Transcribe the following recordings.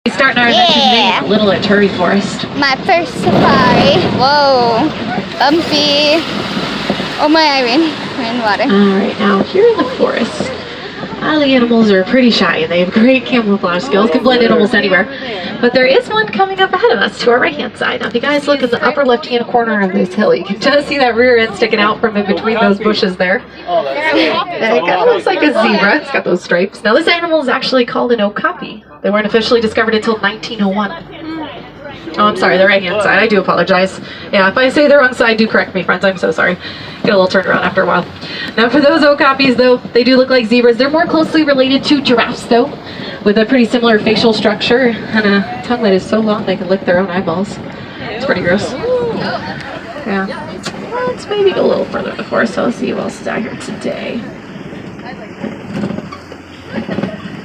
We start our adventure today Little Aturi Forest. My first safari. Whoa. Bumpy. Oh my, Irene. We're in the water. Alright, now here in the forest, all the animals are pretty shy and they have great camouflage skills, can blend in almost anywhere. But there is one coming up ahead of us to our right hand side. Now if you guys look in the upper left hand corner of this hill, you can just see that rear end sticking out from in between those bushes there. It kind of looks like a zebra. It's got those stripes. Now this animal is actually called an okapi. They weren't officially discovered until 1901. Oh, I'm sorry, the right hand side. I do apologize. Yeah, if I say the wrong side, do correct me, friends. I'm so sorry. Get a little turned around after a while. Now for those okapis, though, they do look like zebras. They're more closely related to giraffes, though, with a pretty similar facial structure and a tongue that is so long they can lick their own eyeballs. It's pretty gross. Yeah. Let's maybe go a little further in the forest, so let's see who else is out here today.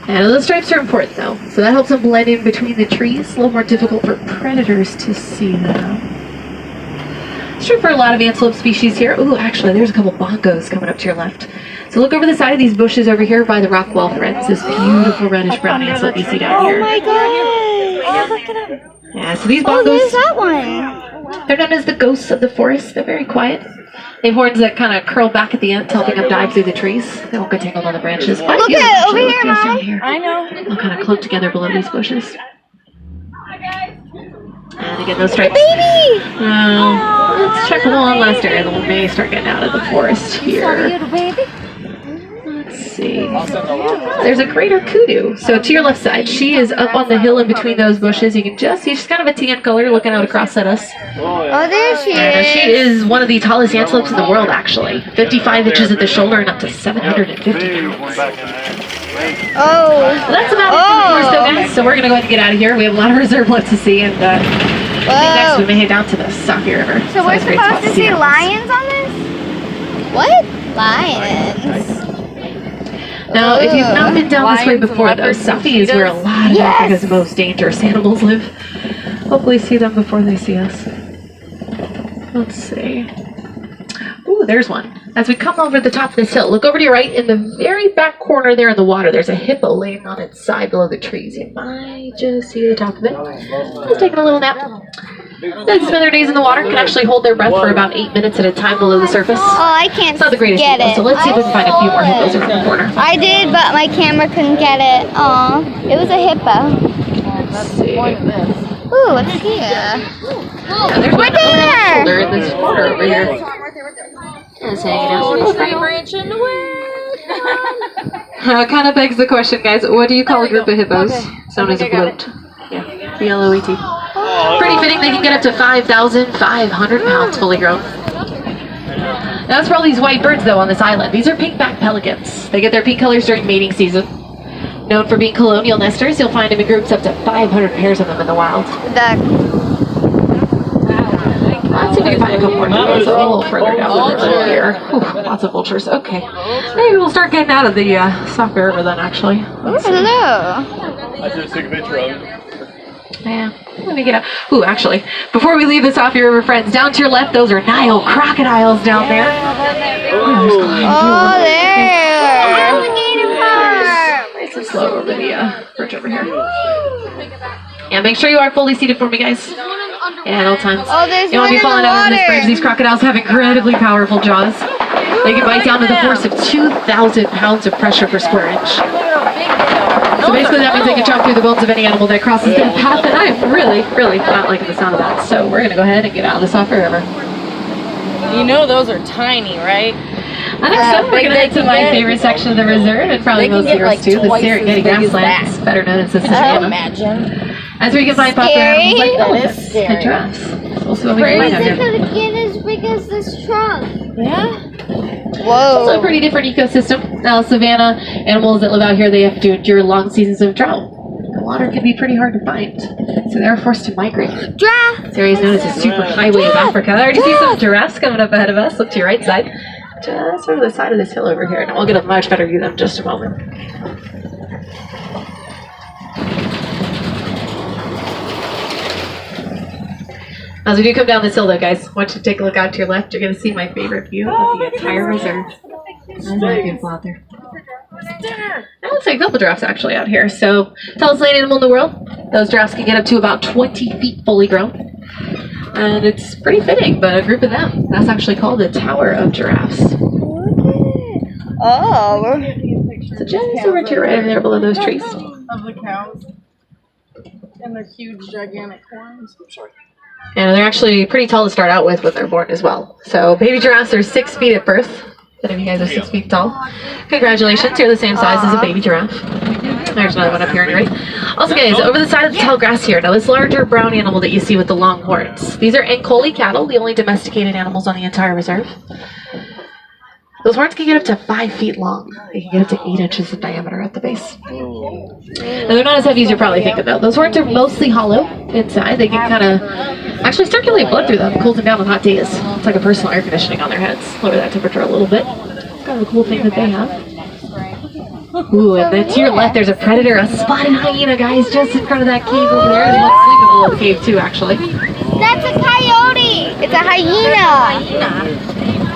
And those stripes are important though, so that helps them blend in between the trees. A little more difficult for predators to see them. It's true for a lot of antelope species here. Ooh, actually, there's a couple bongos coming up to your left. So look over the side of these bushes over here by the rock wall, friends. This beautiful reddish-brown antelope you see down here. Oh my god! Look at him. Yeah, so these bongos, Oh, there's that one. They're known as the ghosts of the forest. They're very quiet. They have horns that kind of curl back at the end, helping them dive through the trees. They won't get tangled on the branches. Look at it over here, Mom. Here. I know. They'll kind of clump together below these bushes. And again, those stripes. Baby! Let's check one last area that we may start getting out of the forest here. Little baby. Let's see. There's a greater kudu. So to your left side, she is up on the hill in between those bushes. You can just see she's kind of a tan color looking out across at us. Oh, there she And is. she is one of the tallest antelopes in the world, actually. 55 inches at the shoulder and up to 750 pounds. Oh. Well, that's about it for the forest, though, guys. So we're going to go ahead and get out of here. We have a lot of reserve left to see, and I think next we may head down to the Safi River. So we're it's a great spot supposed to see animals. lions on this? What? Lions. Now, if you've not been down this way Lions and before, though, leopards and Safi is where a lot of Yes. Africa's most dangerous animals live. Hopefully see them before they see us. Let's see. Ooh, there's one. As we come over the top of this hill, look over to your right. In the very back corner there in the water, there's a hippo laying on its side below the trees. You might just see the top of it. Just taking a little nap. They spend their days in the water, can actually hold their breath for about 8 minutes at a time below the surface. Oh, I can't It's not the greatest get view, it. so let's see if we can find a few more hippos around the corner. I did, but my camera couldn't get it. Aw, it was a hippo. Let's see. Ooh, what's here? Yeah, there's one Right on the there! shoulder in this corner over here. Just hanging out. branch in the wind. Kind of begs the question, guys. What do you call a group of hippos? It's known as a bloat. Yeah, B-L-O-A-T. Pretty fitting. They can get up to 5,500 pounds fully grown. That's for all these white birds, though, on this island. These are pink-backed pelicans. They get their pink colors during mating season. Known for being colonial nesters, you'll find them in groups up to 500 pairs of them in the wild. Let's see if we can find a couple more hippos a little further down the river here. Whew, lots of vultures. Okay. Maybe we'll start getting out of the Safi River then, actually. Ooh, hello. I just took a picture of him. Yeah, let me get out. Ooh, actually, before we leave the Safi River, friends, down to your left, those are Nile crocodiles down there. Oh, there. Alligator farm. Nice and slow over the bridge over here. Yeah, make sure you are fully seated for me, guys. Yeah, at all times. Oh, there's You don't want one to be in falling the out of this bridge. water. These crocodiles have incredibly powerful jaws. They can bite down to the force of 2,000 pounds of pressure per square inch. So basically that means they can chop through the bones of any animal that crosses their path, and I'm really, really not liking the sound of that. So we're going to go ahead and get out of the Safi River. You know those are tiny, right? I think so. We're big going to they head to can my get. favority section of the reserve, and probably They can most get, of yours like, too, the twice as Serengeti big as grasslands, that. better known as the Can you Savannah. imagine? As we can find popular animals like Scary. That is elephants scary. and giraffes. So we'll see what we can find out here. Could get as big as this truck. Yeah. It's a Whoa. pretty different ecosystem. Now, savanna animals that live out here, they have to endure long seasons of drought. The water can be pretty hard to find, so they're forced to migrate. Giraffe. This area is known as the super highway of Africa. I already see some giraffes coming up ahead of us. Look to your right side. Just over the side of this hill over here. And we'll get a much better view of them in just a moment. As we do come down this hill, though, guys, I want you to take a look out to your left. You're going to see my favorite view of the entire reserve. Isn't that beautiful out there? Dinner. It looks like a couple giraffes actually out here. So, tallest land animal in the world. Those giraffes can get up to about 20 feet fully grown. And it's pretty fitting, but a group of them. That's actually called the Tower of Giraffes. Oh. So just over to your right there below those trees. Of the cows. And their huge, gigantic horns. And they're actually pretty tall to start out with when they're born as well. So baby giraffes are 6 feet at birth. If any of you guys are 6 feet tall, congratulations, you're the same size as a baby giraffe. There's another one up here on your right. Also guys, over the side of the tall grass here, now this larger brown animal that you see with the long horns. These are Ankole cattle, the only domesticated animals on the entire reserve. Those horns can get up to 5 feet long. They can get up to 8 inches in diameter at the base. Now they're not as heavy as you're probably thinking though. Those horns are mostly hollow inside. They can kind of actually circulate blood through them, cools them down on hot days. It's like a personal air conditioning on their heads. Lower that temperature a little bit. Kind of a cool thing that they have. Ooh, and then to your left there's a predator, a spotted hyena, guys, just in front of that cave over there. There's one sleeping below the cave too, actually. That's a coyote. It's a hyena.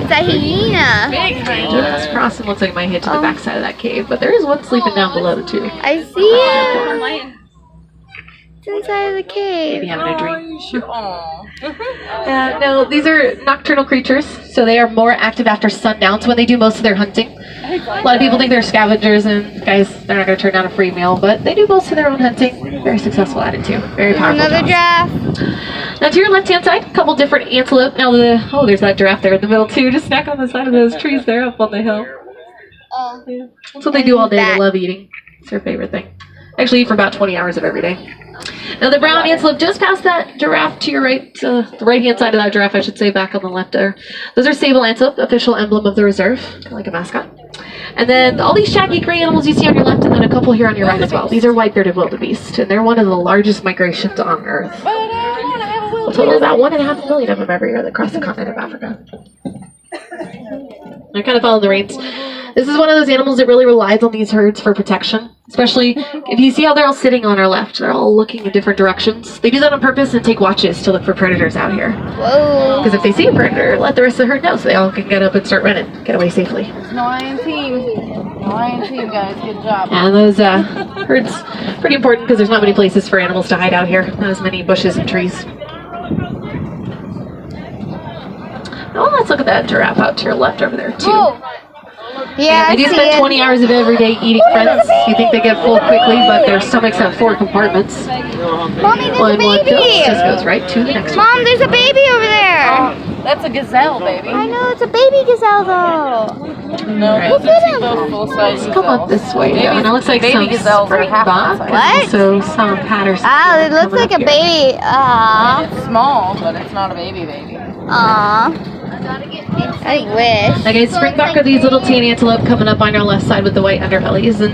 It's a hyena. Big hyena. Just crossing looks like it might hit to the back side of that cave, but there is one sleeping down below too. I see it. It's inside of the cave. Maybe having a dream. Aw. No, these are nocturnal creatures, so they are more active after sundown. So when they do most of their hunting. A lot of people think they're scavengers, and guys, they're not going to turn down a free meal, but they do most of their own hunting. Very successful at it too. Very powerful. Another jaws. giraffe. Now to your left-hand side, a couple different antelope. Now there's that giraffe there in the middle too, just snack on the side of those trees there up on the hill. Oh. Yeah. That's what they do all day. That. They love eating. It's their favorite thing. Actually eat for about 20 hours of every day. Now the brown antelope just past that giraffe to your right, the right-hand side of that giraffe, I should say, back on the left there. Those are sable antelope, official emblem of the reserve, kind of like a mascot. And then all these shaggy gray animals you see on your left, and then a couple here on your right as well. These are white-bearded wildebeest, and they're one of the largest migrations on Earth. A total of about 1.5 million of them every year that cross the continent of Africa. They're kind of following the reins. This is one of those animals that really relies on these herds for protection. Especially if you see how they're all sitting on our left. They're all looking in different directions. They do that on purpose and take watches to look for predators out here. Whoa. Because if they see a predator, let the rest of the herd know so they all can get up and start running. Get away safely. No iron team. No iron team, guys. Good job. And those herds, pretty important because there's not many places for animals to hide out here. Not as many bushes and trees. Now let's look at that giraffe out to your left over there too. Whoa. Yeah, They do I see spend it. 20 hours of every day eating friends. You think they get full quickly, but their stomachs have 4 compartments. Mommy, there's a One baby. fills, just goes right to the next one. Mom, there's a baby over there. That's a gazelle, baby. I know, it's a baby gazelle though. No, Right. those Look at are him. those full-size Come up gazelles. this way now, and it looks like Baby some gazelles are half that springbok, size. and so some Patterson. Ah, it looks coming like up a here. baby. Aww. It's small, but it's not a baby. Aww. I wish. Now guys, springbok are these little tan antelope coming up on your left side with the white underbellies, and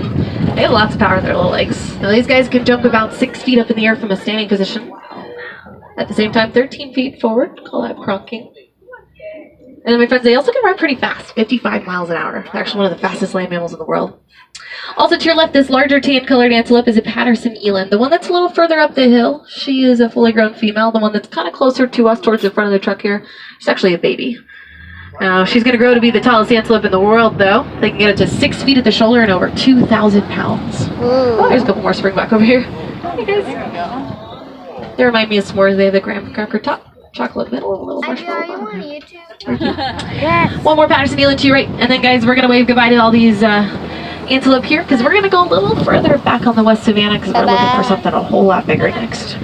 they have lots of power in their little legs. Now these guys can jump about 6 feet up in the air from a standing position. At the same time, 13 feet forward. Call that cronking. And then my friends, they also can run pretty fast, 55 miles an hour. They're actually one of the fastest land mammals in the world. Also to your left, this larger tan-colored antelope is a Patterson eland. The one that's a little further up the hill, she is a fully grown female. The one that's kind of closer to us towards the front of the truck here, she's actually a baby. Now, she's going to grow to be the tallest antelope in the world, though. They can get up to 6 feet at the shoulder and over 2,000 pounds. Oh, there's a couple more springbok over here. Hey, guys. They remind me of s'mores. They have the graham cracker top, chocolate middle, and a little marshmallow bottom. YouTube? Yes. One more Patterson eland to your right, and then guys, we're gonna wave goodbye to all these antelope here because we're gonna go a little further back on the West Savannah because we're looking for something a whole lot bigger next.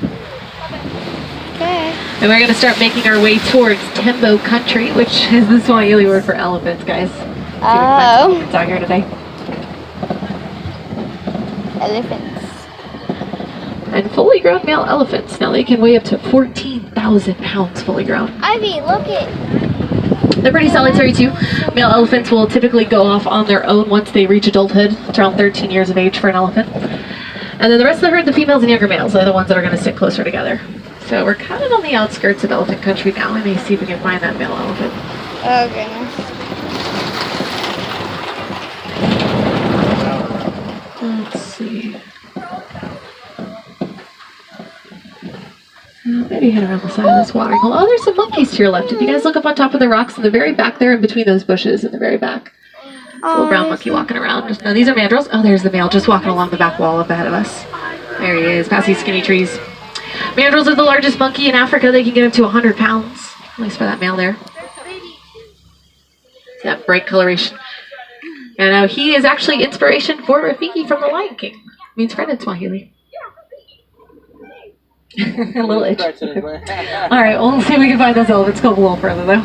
Okay. And we're gonna start making our way towards Tembo country, which is the Swahili word for elephants, guys. Oh. It's out here today. Elephants. And fully grown male elephants. Now they can weigh up to 14,000 pounds fully grown. Ivy, look it. They're pretty solitary too. Male elephants will typically go off on their own once they reach adulthood. It's around 13 years of age for an elephant. And then the rest of the herd, the females and younger males, are the ones that are going to stick closer together. So we're kind of on the outskirts of elephant country now. I may see if we can find that male elephant. Oh, goodness. Let's see. Maybe head around the side of this watering hole. Oh, there's some monkeys to your left. If you guys look up on top of the rocks in the very back there, in between those bushes in the very back. Little brown monkey walking around. No, these are mandrills. Oh, there's the male just walking along the back wall up ahead of us. There he is, past these skinny trees. Mandrills are the largest monkey in Africa. They can get up to 100 pounds. At least for that male there. That bright coloration. And he is actually inspiration for Rafiki from The Lion King. Means friend in Swahili. A little itch. Alright, well, let's see if we can find those elephants. Go a little further though.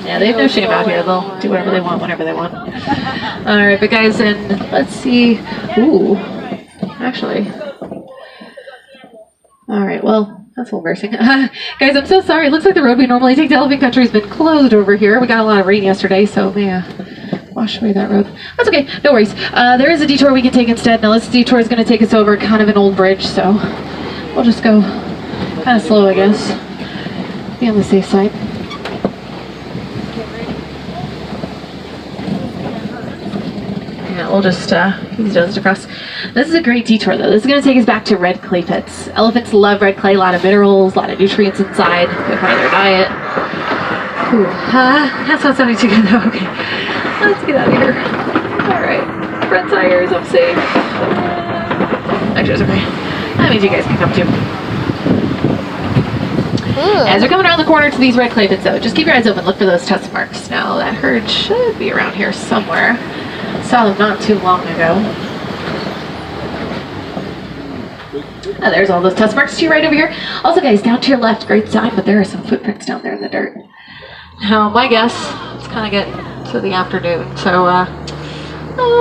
Yeah, they have no shame out here. They'll do whatever they want, whenever they want. Alright, but guys, and let's see. Ooh. Actually. Alright, well, that's a little embarrassing. Guys, I'm so sorry. It looks like the road we normally take to Elephant Country has been closed over here. We got a lot of rain yesterday, so may wash away that road. That's okay. No worries. There is a detour we can take instead. Now, this detour is going to take us over kind of an old bridge, so we'll just go kind of slow, I guess. Be on the safe side. Yeah, we'll just use those across. This is a great detour, though. This is going to take us back to red clay pits. Elephants love red clay. A lot of minerals, a lot of nutrients inside. Good part of their diet. Ooh, that's not sounding too good, though. Okay, let's get out of here. All right, front tires, I'm safe. Actually, it's okay. That means you guys can come too. Ooh. As we're coming around the corner to these red clay pits, though, just keep your eyes open. Look for those tusk marks. Now, that herd should be around here somewhere. Saw them not too long ago. Oh, there's all those tusk marks to your right over here. Also, guys, down to your left, great sign, but there are some footprints down there in the dirt. Now, my guess, it's kind of getting to the afternoon, so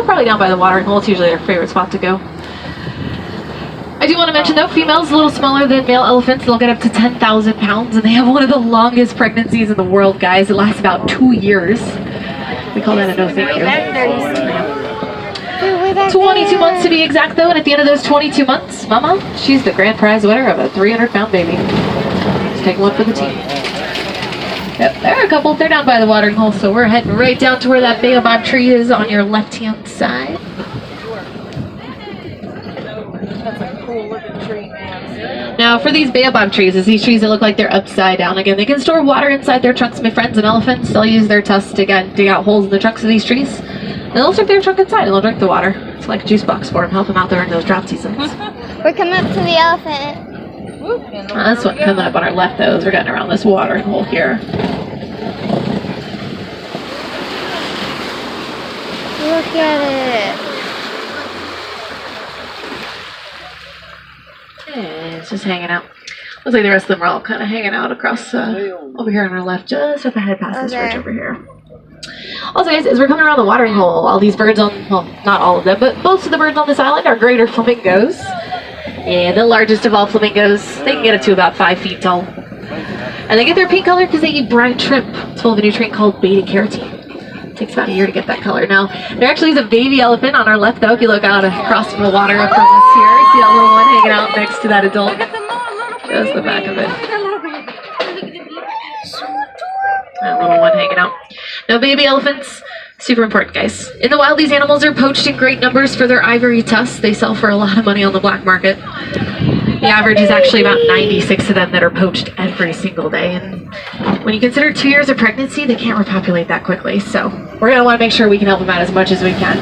probably down by the watering hole. It's usually their favorite spot to go. I do want to mention, though, females a little smaller than male elephants. They'll get up to 10,000 pounds, and they have one of the longest pregnancies in the world, guys. It lasts about 2 years. We call that a no thank you. 22 months to be exact, though, and at the end of those 22 months, Mama, she's the grand prize winner of a 300-pound baby. Let's take one for the team. Yep, there are a couple. They're down by the watering hole, so we're heading right down to where that baobab tree is on your left-hand side. That's a cool looking tree, man. Now, for these baobab trees, is these trees that look like they're upside down. Again, they can store water inside their trunks, my friends, and elephants. They'll use their tusks to dig out holes in the trunks of these trees. And they'll stick their trunk inside and they'll drink the water. It's like a juice box for them, help them out during those drought seasons. We're coming up to the elephant. This one coming up on our left, though, as we're getting around this watering hole here. Look at it. Okay, it's just hanging out. Looks like the rest of them are all kind of hanging out across over here on our left, just up ahead past this ridge over here. Also, guys, as we're coming around the watering hole, all these birds on, well, not all of them, but most of the birds on this island are greater flamingos. And the largest of all flamingos, they can get up to about 5 feet tall. And they get their pink color because they eat brine shrimp. It's full of a nutrient called beta-carotene. It takes about a year to get that color. Now, there actually is a baby elephant on our left, though. If you look out across from the water up from us here, you see that little one hanging out next to that adult. Just the back of it. That little one hanging out. Now, baby elephants, super important, guys. In the wild, these animals are poached in great numbers for their ivory tusks. They sell for a lot of money on the black market. The average is actually about 96 of them that are poached every single day. And when you consider 2 years of pregnancy, they can't repopulate that quickly. So we're going to want to make sure we can help them out as much as we can.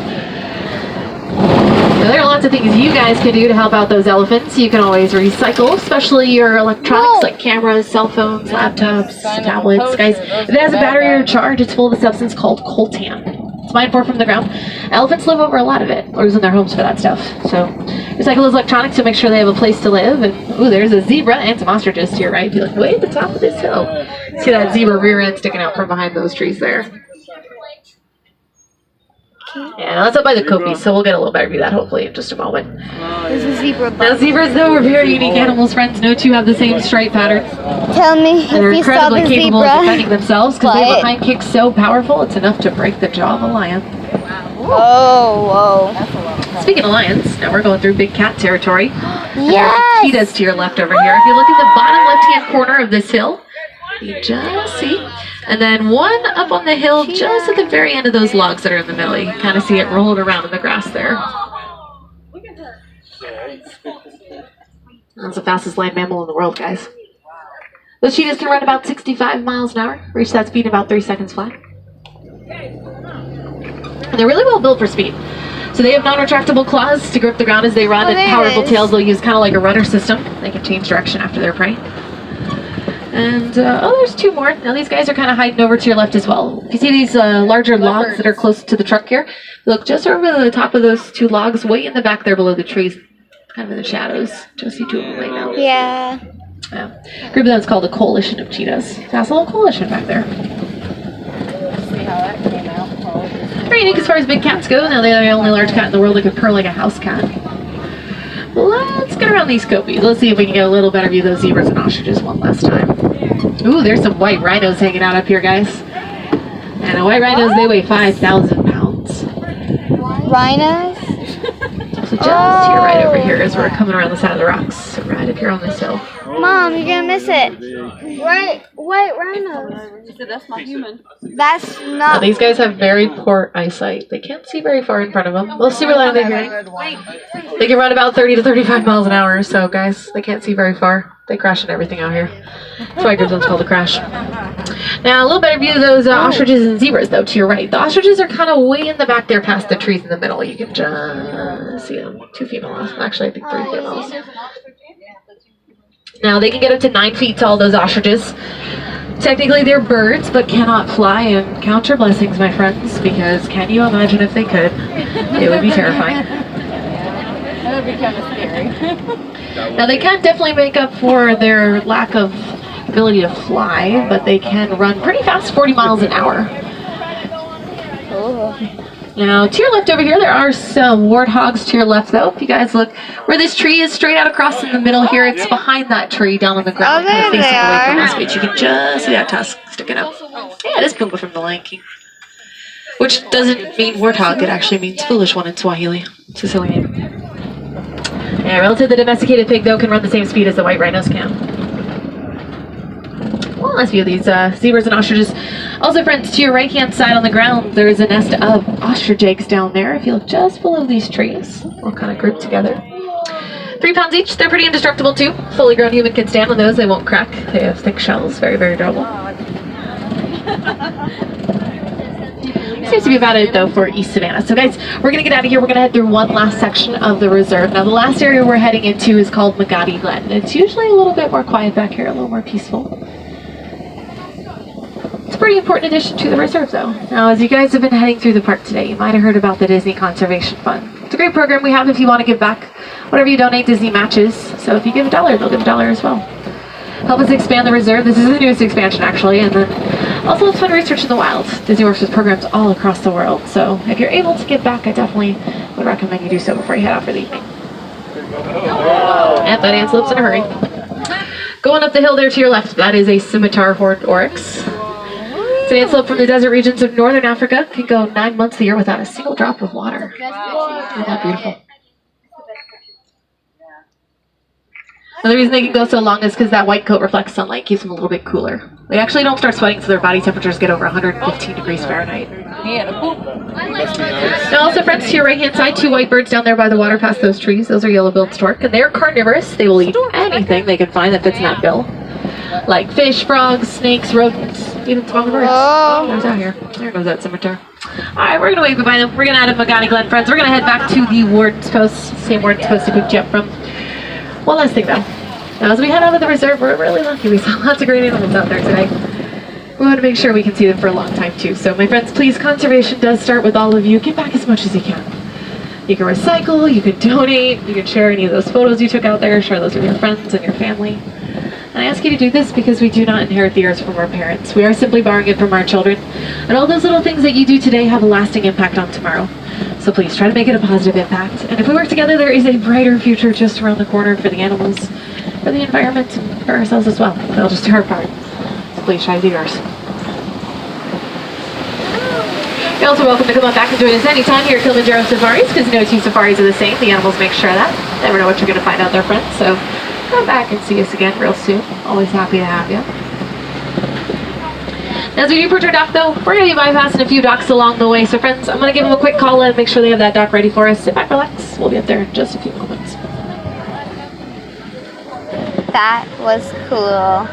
Now, there are lots of things you guys can do to help out those elephants. You can always recycle, especially your electronics like cameras, cell phones, laptops, tablets. Guys, if it has a battery or a charge, it's full of a substance called coltan. It's mined for from the ground. Elephants live over a lot of it, or losing their homes for that stuff. So recycle those electronics to make sure they have a place to live. And ooh, there's a zebra and some ostriches to your right. Be like, way at the top of this hill. See that zebra rear end sticking out from behind those trees there. Yeah, that's up by the Kopi, so we'll get a little better view of that hopefully in just a moment. There's a zebra. Now, zebras, though, are very unique animals, friends. No two have the same stripe pattern. Tell me And they're if you saw the incredibly capable of zebra. defending themselves because they have What? a hind kick so powerful it's enough to break the jaw of a lion. Oh, whoa. Speaking of lions, now we're going through big cat territory. And there are some Yes! cheetahs to your left over here. If you look at the bottom left-hand corner of this hill, you just see. And then one up on the hill just at the very end of those logs that are in the middle. You can kind of see it rolling around in the grass there. That's the fastest land mammal in the world, guys. Those cheetahs can run about 65 miles an hour, reach that speed in about 3 seconds flat. And they're really well built for speed. So they have non-retractable claws to grip the ground as they run, Oh, and there it powerful is. tails they'll use kind of like a rudder system. They can change direction after their prey. And, oh, there's two more. Now these guys are kind of hiding over to your left as well. If you see these larger logs that are close to the truck here, look just over the top of those two logs, way in the back there below the trees, kind of in the shadows. Just see two of them laying out. Yeah. Yeah. Group of them is called a coalition of cheetahs. That's a little coalition back there. See how that came out. Very unique as far as big cats go. Now they're the only large cat in the world that can purr like a house cat. Let's get around these copies. Let's see if we can get a little better view of those zebras and ostriches one last time. Ooh, there's some white rhinos hanging out up here, guys. And the white rhinos, they weigh 5,000 pounds. Rhinos? So just to your right over here is we're coming around the side of the rocks. So right up here on this hill. Mom, you're gonna miss it. White rhinos. You said that's my human. That's Now, not. these guys have very poor eyesight. They can't see very far in front of them. Well, super loud they're hearing. They can run about 30 to 35 miles an hour, so guys, they can't see very far. They crash and everything out here. That's why Group Zone's called a crash. Now, a little better view of those ostriches and zebras, though, to your right. The ostriches are kind of way in the back there past the trees in the middle. You can just see them. Two females. Actually, I think 3 females. Now, they can get up to 9 feet tall, those ostriches. Technically, they're birds, but cannot fly, and count your blessings, my friends, because can you imagine if they could? It would be terrifying. That would be kind of scary. Now, they can definitely make up for their lack of ability to fly, but they can run pretty fast, 40 miles an hour. Now, to your left over here, there are some warthogs to your left, though. If you guys look where this tree is straight out across in the middle here, it's behind that tree down on the ground, Oh, kind of there facing they away from are. us, but you can just see that tusk sticking up. Yeah, it is Pumbaa from the Lion King. Which doesn't mean warthog, it actually means foolish one in Swahili. It's a silly name. Yeah, relative to the domesticated pig, though, can run the same speed as the white rhinos can. Well, let's view these zebras and ostriches. Also, friends, to your right-hand side on the ground, there is a nest of ostrich eggs down there. If you look just below these trees, all kind of grouped together. 3 pounds each. They're pretty indestructible, too. Fully grown human can stand on those. They won't crack. They have thick shells. Very, very durable. Seems to be about it, though, for East Savannah. So, guys, we're going to get out of here. We're going to head through one last section of the reserve. Now, the last area we're heading into is called Magadi Glen. It's usually a little bit more quiet back here, a little more peaceful. It's a pretty important addition to the reserve, though. Now, as you guys have been heading through the park today, you might have heard about the Disney Conservation Fund. It's a great program we have if you want to give back. Whatever you donate, Disney matches. So if you give $1, they'll give $1 as well. Help us expand the reserve. This is the newest expansion, actually. And then also let's fund research in the wild. Disney works with programs all across the world. So if you're able to give back, I definitely would recommend you do so before you head out for the evening. And that antelope's in a hurry. Going up the hill there to your left, that is a scimitar horned oryx. It's an antelope from the desert regions of northern Africa. Can go 9 months a year without a single drop of water. Isn't that beautiful? And the reason they can go so long is because that white coat reflects sunlight, keeps them a little bit cooler. They actually don't start sweating until their body temperatures get over 115 degrees Fahrenheit. Now also, friends, to your right-hand side, 2 white birds down there by the water past those trees. Those are yellow-billed stork, and they're carnivorous. They will eat anything they can find that fits in that bill. Like fish, frogs, snakes, rodents, even songbirds. Oh. There's out here. There goes that scimitar. Alright, we're going to wave goodbye them. We're going to head to Magadi Glen, friends. We're going to head back to the warden's post. Same warden's post we picked you up from. One last thing, though. Now, as we head out of the reserve, we're really lucky. We saw lots of great animals out there today. We want to make sure we can see them for a long time, too. So, my friends, please, conservation does start with all of you. Give back as much as you can. You can recycle, you can donate, you can share any of those photos you took out there, share those with your friends and your family. And I ask you to do this because we do not inherit the earth from our parents. We are simply borrowing it from our children. And all those little things that you do today have a lasting impact on tomorrow. So please try to make it a positive impact. And if we work together, there is a brighter future just around the corner for the animals, for the environment, and for ourselves as well. We'll just do our part. So please try to do yours. You're also welcome to come on back and join us anytime here at Kilimanjaro Safaris, because no 2 safaris are the same. The animals make sure of that. Never know what you're going to find out there, friends. So come back and see us again real soon. Always happy to have you. As we do approach our dock, though, we're going to be bypassing a few docks along the way. So, friends, I'm going to give them a quick call and make sure they have that dock ready for us. Sit back, relax. We'll be up there in just a few moments. That was cool.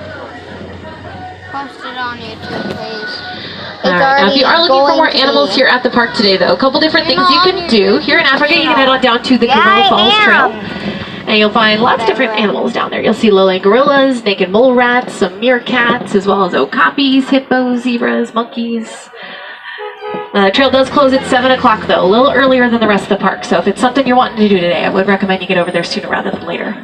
Post it on YouTube, please. All right. Now, if you are looking for more animals here at the park today, though, a couple different things you can do. Here in Africa, you can head on down to the Gorilla Falls Trail. And you'll find lots of different animals down there. You'll see lowland gorillas, naked mole rats, some meerkats, as well as okapis, hippos, zebras, monkeys. The trail does close at 7 o'clock, though, a little earlier than the rest of the park. So if it's something you're wanting to do today, I would recommend you get over there sooner rather than later.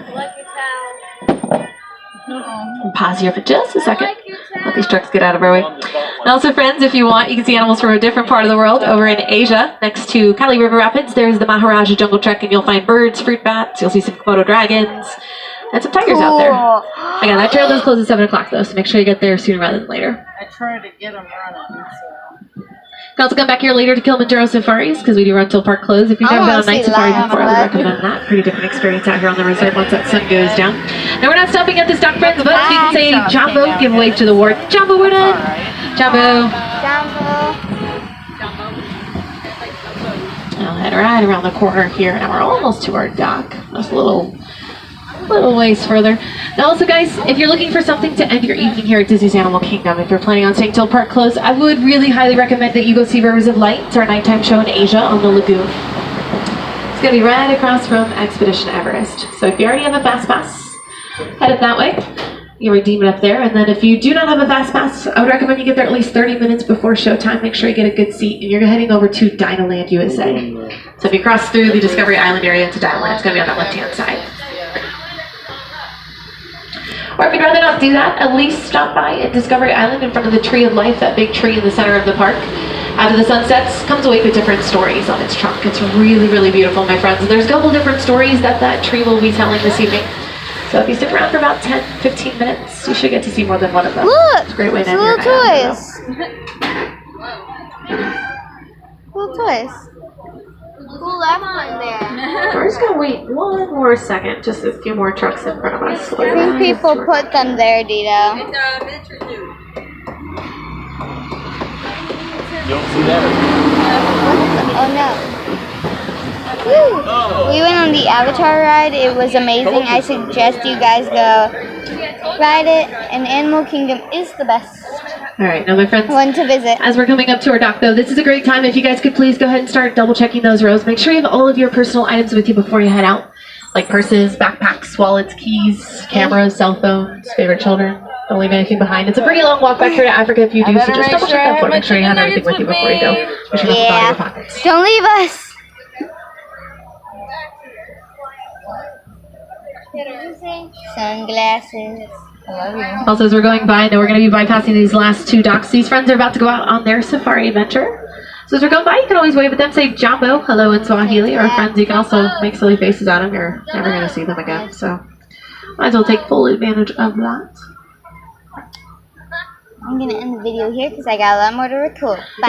And pause here for just a second. Let these trucks get out of our way. And also, friends, if you want, you can see animals from a different part of the world. Over in Asia, next to Kali River Rapids, there's the Maharaja Jungle Trek, and you'll find birds, fruit bats, you'll see some Komodo dragons, and some tigers out there. Again, that trail does close at 7 o'clock, though, so make sure you get there sooner rather than later. I try to get them running, so. You can also come back here later to Kilimanjaro Safaris, because we do run till park close. If you've never done a night safari before, I would recommend that. Pretty different experience out here on the resort once that sun goes down. Now, we're not stopping at this dock, friends, but you can say Jumbo, give away to the ward. Jumbo, we're done. Jumbo. I'll head right around the corner here. Now we're almost to our dock. Just a little ways further. Now also, guys, if you're looking for something to end your evening here at Disney's Animal Kingdom, if you're planning on staying till park close, I would really highly recommend that you go see Rivers of Light. It's our nighttime show in Asia on the lagoon. It's going to be right across from Expedition Everest. So if you already have a fast pass, head up that way. You redeem it up there, and then if you do not have a fast pass, I would recommend you get there at least 30 minutes before showtime. Make sure you get a good seat, and you're heading over to Dinoland, USA. So if you cross through the Discovery Island area into Dinoland, it's going to be on that left-hand side. Or if you'd rather not do that, at least stop by at Discovery Island in front of the Tree of Life, that big tree in the center of the park. After the sun sets, comes awake with different stories on its trunk. It's really, really beautiful, my friends. And there's a couple different stories that tree will be telling this evening. So if you stick around for about 10-15 minutes, you should get to see more than one of them. Look! It's a great way to end little your night out, Little toys. Who left one there? We're just going to wait one more second, just a few more trucks in front of us. I think people put them there, Dito. You don't see that? Oh no. Woo. We went on the Avatar ride. It was amazing. I suggest you guys go ride it. And Animal Kingdom is the best All right, now my friends, one to visit. as we're coming up to our dock, though, this is a great time. If you guys could please go ahead and start double checking those rows. Make sure you have all of your personal items with you before you head out, like purses, backpacks, wallets, keys, cameras, cell phones, favorite children. Don't leave anything behind. It's a pretty long walk back here to Africa if you do, so just double check that for. Make sure you have everything with you before you go. Make sure you have all your pockets. Don't leave us. Sunglasses. I love you. Also, as we're going by, I know we're going to be bypassing these last two docks. These friends are about to go out on their safari adventure. So as we're going by, you can always wave at them, say Jumbo, hello in Swahili, or friends, you can also make silly faces at them. You're never going to see them again, so might as well take full advantage of that. I'm going to end the video here because I got a lot more to record. Bye.